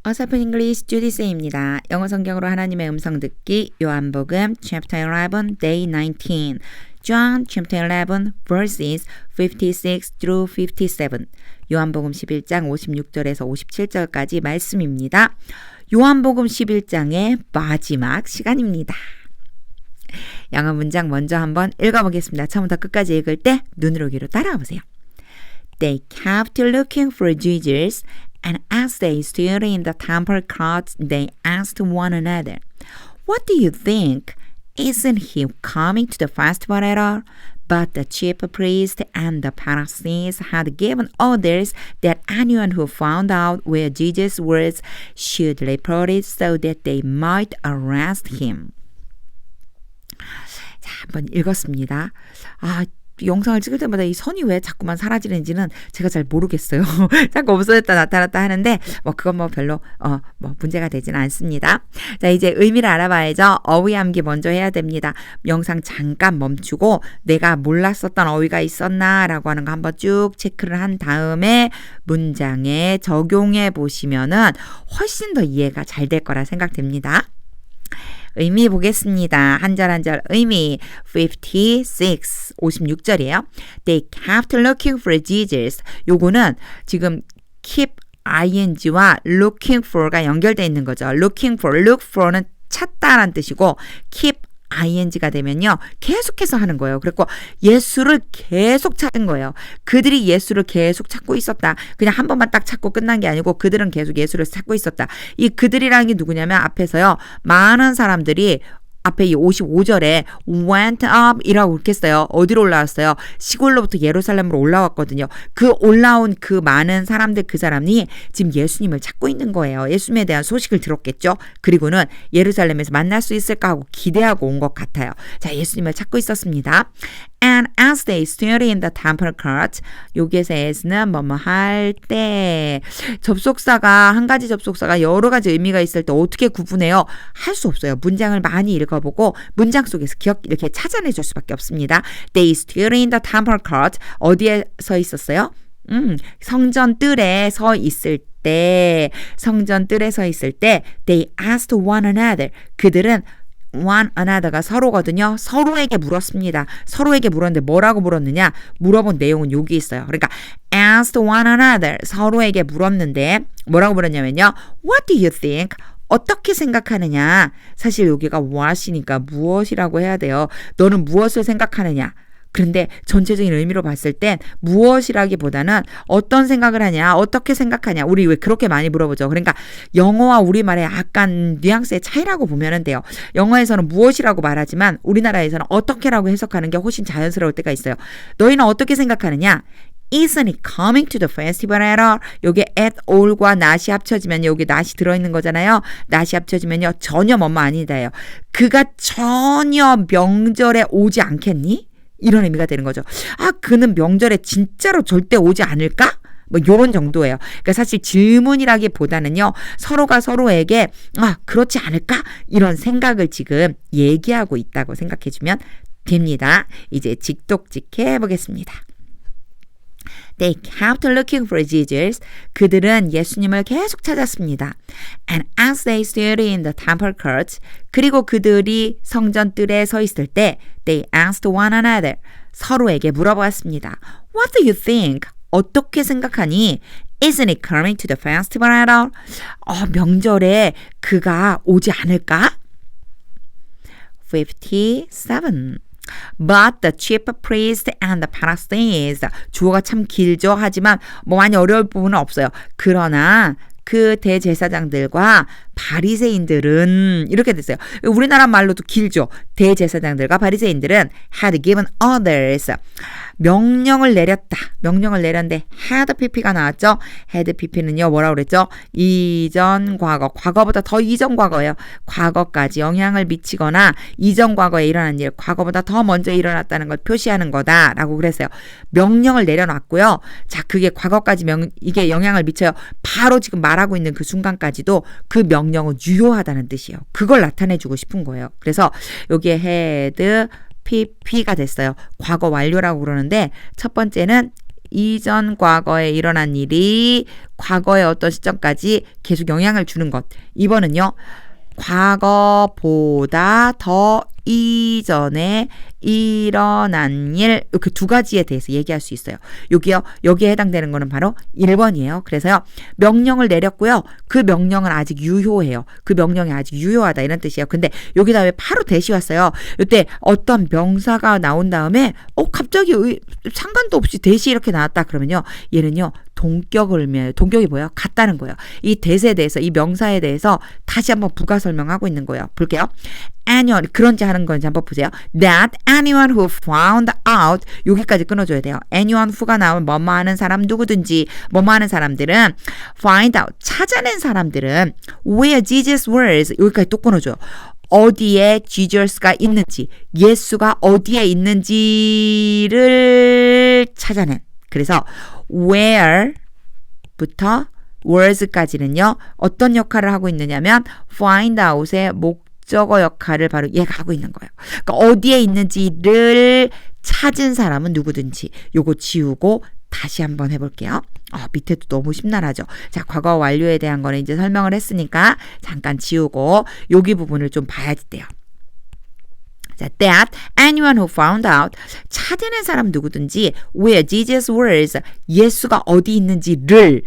어설픈 잉글리시 주디스입니다. 영어 성경으로 하나님의 음성 듣기 요한복음 chapter 11 day 19 John chapter 11 verses 56 through 57 요한복음 11장 56절에서 57절까지 말씀입니다. 요한복음 11장의 마지막 시간입니다. 영어 문장 먼저 한번 읽어보겠습니다. 처음부터 끝까지 읽을 때 눈으로 귀로 따라와 보세요. They kept looking for Jesus, and as they stood in the temple courts, they asked one another, "What do you think? Isn't he coming to the festival at all?" But the chief priests and the Pharisees had given orders that anyone who found out where Jesus was should report it so that they might arrest him. 자, 한번 읽었습니다. 영상을 찍을 때마다 이 선이 왜 자꾸만 사라지는지는 제가 잘 모르겠어요. 자꾸 없어졌다 나타났다 하는데 그건 별로 문제가 되지는 않습니다. 자, 이제 의미를 알아봐야죠. 어휘 암기 먼저 해야 됩니다. 영상 잠깐 멈추고 내가 몰랐었던 어휘가 있었나라고 하는 거 한번 쭉 체크를 한 다음에 문장에 적용해 보시면은 훨씬 더 이해가 잘 될 거라 생각됩니다. 의미 보겠습니다. 한 절 한 절 의미 56절이에요. They kept looking for Jesus. 요거는 지금 keep ing와 looking for가 연결되어 있는 거죠. looking for, look for는 찾다라는 뜻이고 keep ing가 되면요. 계속해서 하는 거예요. 그리고 예수를 계속 찾은 거예요. 그들이 예수를 계속 찾고 있었다. 그냥 한 번만 딱 찾고 끝난 게 아니고 그들은 계속 예수를 찾고 있었다. 이 그들이라는 게 누구냐면 앞에서요. 많은 사람들이 앞에 이 55절에 went up 이라고 그렇게 했어요. 어디로 올라왔어요? 시골로부터 예루살렘으로 올라왔거든요. 그 올라온 그 많은 사람들 그 사람이 지금 예수님을 찾고 있는 거예요. 예수님에 대한 소식을 들었겠죠. 그리고는 예루살렘에서 만날 수 있을까 하고 기대하고 온 것 같아요. 자, 예수님을 찾고 있었습니다. And as they stood in the temple court, 여기에서 as는 뭐뭐 할 때 접속사가 한 가지 접속사가 여러 가지 의미가 있을 때 어떻게 구분해요? 할 수 없어요. 문장을 많이 읽어보고 문장 속에서 이렇게 찾아내줄 수밖에 없습니다. They stood in the temple court. 어디에 서 있었어요? 성전 뜰에 서 있을 때 성전 뜰에 서 있을 때 they asked one another. 그들은 one another가 서로거든요. 서로에게 물었습니다. 서로에게 물었는데 뭐라고 물었느냐? 물어본 내용은 여기 있어요. 그러니까 asked one another 서로에게 물었는데 뭐라고 물었냐면요. What do you think? 어떻게 생각하느냐? 사실 여기가 what이니까 무엇이라고 해야 돼요. 너는 무엇을 생각하느냐? 그런데 전체적인 의미로 봤을 땐 무엇이라기보다는 어떤 생각을 하냐, 어떻게 생각하냐, 우리 왜 그렇게 많이 물어보죠. 그러니까 영어와 우리말의 약간 뉘앙스의 차이라고 보면 돼요. 영어에서는 무엇이라고 말하지만 우리나라에서는 어떻게라고 해석하는 게 훨씬 자연스러울 때가 있어요. 너희는 어떻게 생각하느냐? Isn't he coming to the festival at all? 요게 at all과 not이 합쳐지면 여기 not이 들어있는 거잖아요. not이 합쳐지면요. 전혀 뭐뭐 아니다예요. 그가 전혀 명절에 오지 않겠니? 이런 의미가 되는 거죠. 그는 명절에 진짜로 절대 오지 않을까? 요런 정도예요. 그러니까 사실 질문이라기보다는요. 서로가 서로에게 그렇지 않을까? 이런 생각을 지금 얘기하고 있다고 생각해주면 됩니다. 이제 직독직해 보겠습니다. They kept looking for Jesus. 그들은 예수님을 계속 찾았습니다. And as they stood in the temple courts, 그리고 그들이 성전 뜰에 서 있을 때 they asked one another. 서로에게 물어보았습니다. What do you think? 어떻게 생각하니? Isn't he coming to the festival at all? 명절에 그가 오지 않을까? 57. But the chief priest and the Pharisees. 주어가 참 길죠. 하지만 많이 어려울 부분은 없어요. 그러나 그 대제사장들과 바리새인들은 이렇게 됐어요. 우리나라 말로도 길죠. 대제사장들과 바리새인들은 had given orders. 명령을 내렸다. 명령을 내렸는데 had pp가 나왔죠. had pp는요. 뭐라고 그랬죠? 이전 과거. 과거보다 더 이전 과거예요. 과거까지 영향을 미치거나 이전 과거에 일어난 일, 과거보다 더 먼저 일어났다는 걸 표시하는 거다라고 그랬어요. 명령을 내려놨고요. 자, 그게 과거까지 이게 영향을 미쳐요. 바로 지금 말하고 있는 그 순간까지도 그 명령은 유효하다는 뜻이에요. 그걸 나타내주고 싶은 거예요. 그래서 여기에 had pp가 됐어요. 과거 완료라고 그러는데 첫 번째는 이전 과거에 일어난 일이 과거의 어떤 시점까지 계속 영향을 주는 것. 2번은요. 과거보다 더 이전에 일어난 일, 그 두 가지에 대해서 얘기할 수 있어요. 여기에 해당되는 거는 바로 1번이에요. 그래서요, 명령을 내렸고요. 그 명령은 아직 유효해요. 그 명령이 아직 유효하다 이런 뜻이에요. 근데 여기다 왜 바로 대시 왔어요? 이때 어떤 명사가 나온 다음에 갑자기 상관도 없이 대시 이렇게 나왔다 그러면요, 얘는요 동격을 의미해요. 동격이 뭐예요? 같다는 거예요. 이 대세에 대해서, 이 명사에 대해서 다시 한번 부가 설명하고 있는 거예요. 볼게요. anyone, 그런지 하는 건지 한번 보세요. That anyone who found out, 여기까지 끊어줘야 돼요. anyone who가 나오면 뭐뭐 하는 사람 누구든지, 뭐뭐 하는 사람들은 find out, 찾아낸 사람들은 where Jesus was, 여기까지 또 끊어줘요. 어디에 Jesus가 있는지, 예수가 어디에 있는지를 찾아낸. 그래서 where부터 was까지는요 어떤 역할을 하고 있느냐면 find out의 목적어 역할을 바로 얘가 하고 있는 거예요. 그러니까 어디에 있는지를 찾은 사람은 누구든지. 요거 지우고 다시 한번 해볼게요. 밑에도 너무 심란하죠. 자, 과거 완료에 대한 거는 이제 설명을 했으니까 잠깐 지우고 여기 부분을 좀 봐야지 돼요. 자, that anyone who found out, 찾아낸 사람 누구든지 where Jesus was, 예수가 어디 있는지를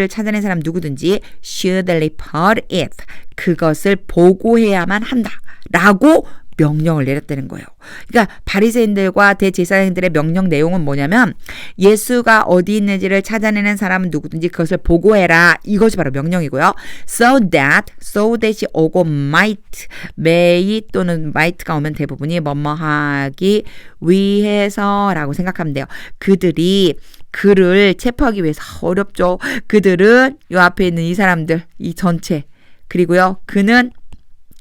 찾아낸 사람 누구든지 should report it, 그것을 보고해야만 한다 라고 명령을 내렸다는 거예요. 그러니까 바리새인들과 대제사장들의 명령 내용은 뭐냐면 예수가 어디 있는지를 찾아내는 사람은 누구든지 그것을 보고해라. 이것이 바로 명령이고요. so that이 오고 may 또는 might가 오면 대부분이 뭐뭐 하기 위해서라고 생각하면 돼요. 그들이 그를 체포하기 위해서. 어렵죠. 그들은 이 앞에 있는 이 사람들, 이 전체, 그리고요 그는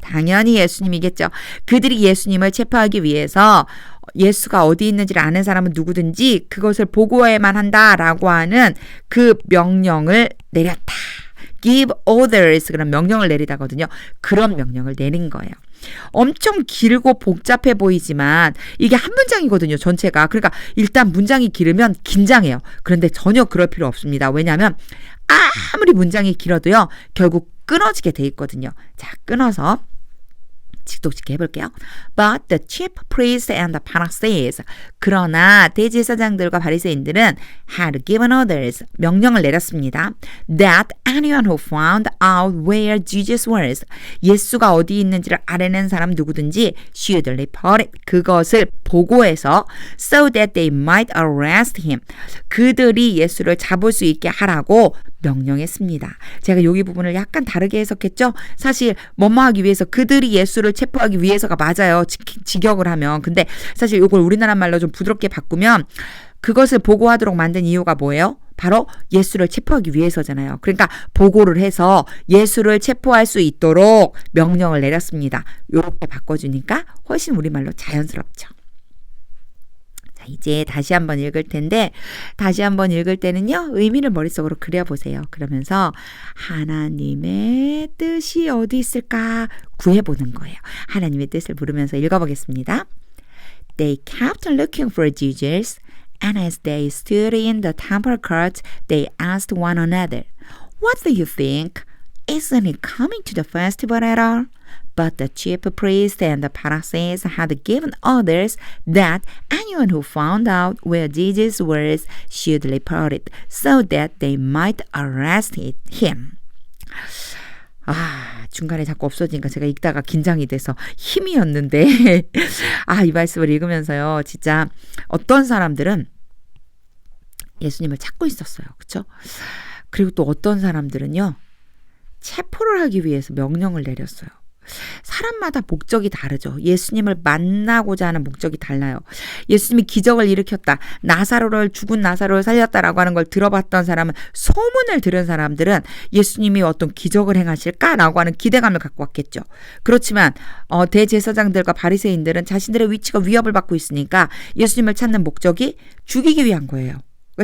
당연히 예수님이겠죠. 그들이 예수님을 체포하기 위해서 예수가 어디 있는지를 아는 사람은 누구든지 그것을 보고해야만 한다라고 하는 그 명령을 내렸다. give orders, 그런 명령을 내리다거든요. 그런 명령을 내린 거예요. 엄청 길고 복잡해 보이지만 이게 한 문장이거든요, 전체가. 그러니까 일단 문장이 길으면 긴장해요. 그런데 전혀 그럴 필요 없습니다. 왜냐하면 아무리 문장이 길어도요 결국 끊어지게 돼 있거든요. 자, 끊어서 직독짓게 해볼게요. But the chief priests and the Pharisees, 그러나 대제사장들과 바리새인들은 had given orders, 명령을 내렸습니다. That anyone who found out where Jesus was, 예수가 어디 있는지를 알아낸 사람 누구든지 should report it, 그것을 보고해서 so that they might arrest him, 그들이 예수를 잡을 수 있게 하라고 명령했습니다. 제가 여기 부분을 약간 다르게 해석했죠. 사실 뭐뭐 하기 위해서, 그들이 예수를 체포하기 위해서가 맞아요. 직역을 하면. 근데 사실 이걸 우리나라 말로 좀 부드럽게 바꾸면 그것을 보고하도록 만든 이유가 뭐예요? 바로 예수를 체포하기 위해서잖아요. 그러니까 보고를 해서 예수를 체포할 수 있도록 명령을 내렸습니다. 이렇게 바꿔주니까 훨씬 우리말로 자연스럽죠. 자, 이제 다시 한번 읽을 텐데, 다시 한번 읽을 때는요 의미를 머릿속으로 그려보세요. 그러면서 하나님의 뜻이 어디 있을까 구해보는 거예요. 하나님의 뜻을 물으면서 읽어보겠습니다. They kept looking for Jesus, and as they stood in the temple court, they asked one another, "What do you think? Isn't he coming to the festival at all?" But the chief priests and the Pharisees had given orders that anyone who found out where Jesus was should report it, so that they might arrest him. 중간에 자꾸 없어지니까 제가 읽다가 긴장이 돼서 힘이었는데 이 말씀을 읽으면서요 진짜 어떤 사람들은 예수님을 찾고 있었어요. 그렇죠? 그리고 또 어떤 사람들은요 체포를 하기 위해서 명령을 내렸어요. 사람마다 목적이 다르죠. 예수님을 만나고자 하는 목적이 달라요. 예수님이 기적을 일으켰다, 죽은 나사로를 살렸다라고 하는 걸 들어봤던 사람은, 소문을 들은 사람들은 예수님이 어떤 기적을 행하실까라고 하는 기대감을 갖고 왔겠죠. 그렇지만 대제사장들과 바리새인들은 자신들의 위치가 위협을 받고 있으니까 예수님을 찾는 목적이 죽이기 위한 거예요.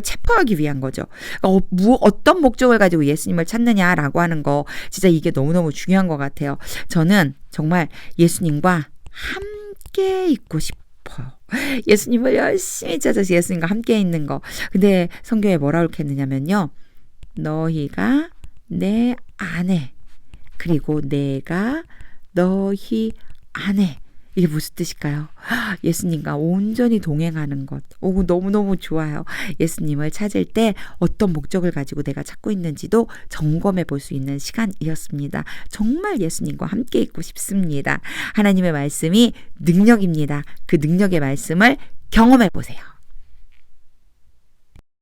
체포하기 위한 거죠. 어떤 목적을 가지고 예수님을 찾느냐라고 하는 거, 진짜 이게 너무너무 중요한 것 같아요. 저는 정말 예수님과 함께 있고 싶어요. 예수님을 열심히 찾아서 예수님과 함께 있는 거. 근데 성경에 뭐라고 했느냐면요. 너희가 내 안에 그리고 내가 너희 안에 이게 무슨 뜻일까요? 예수님과 온전히 동행하는 것. 오, 너무너무 좋아요. 예수님을 찾을 때 어떤 목적을 가지고 내가 찾고 있는지도 점검해 볼 수 있는 시간이었습니다. 정말 예수님과 함께 있고 싶습니다. 하나님의 말씀이 능력입니다. 그 능력의 말씀을 경험해 보세요.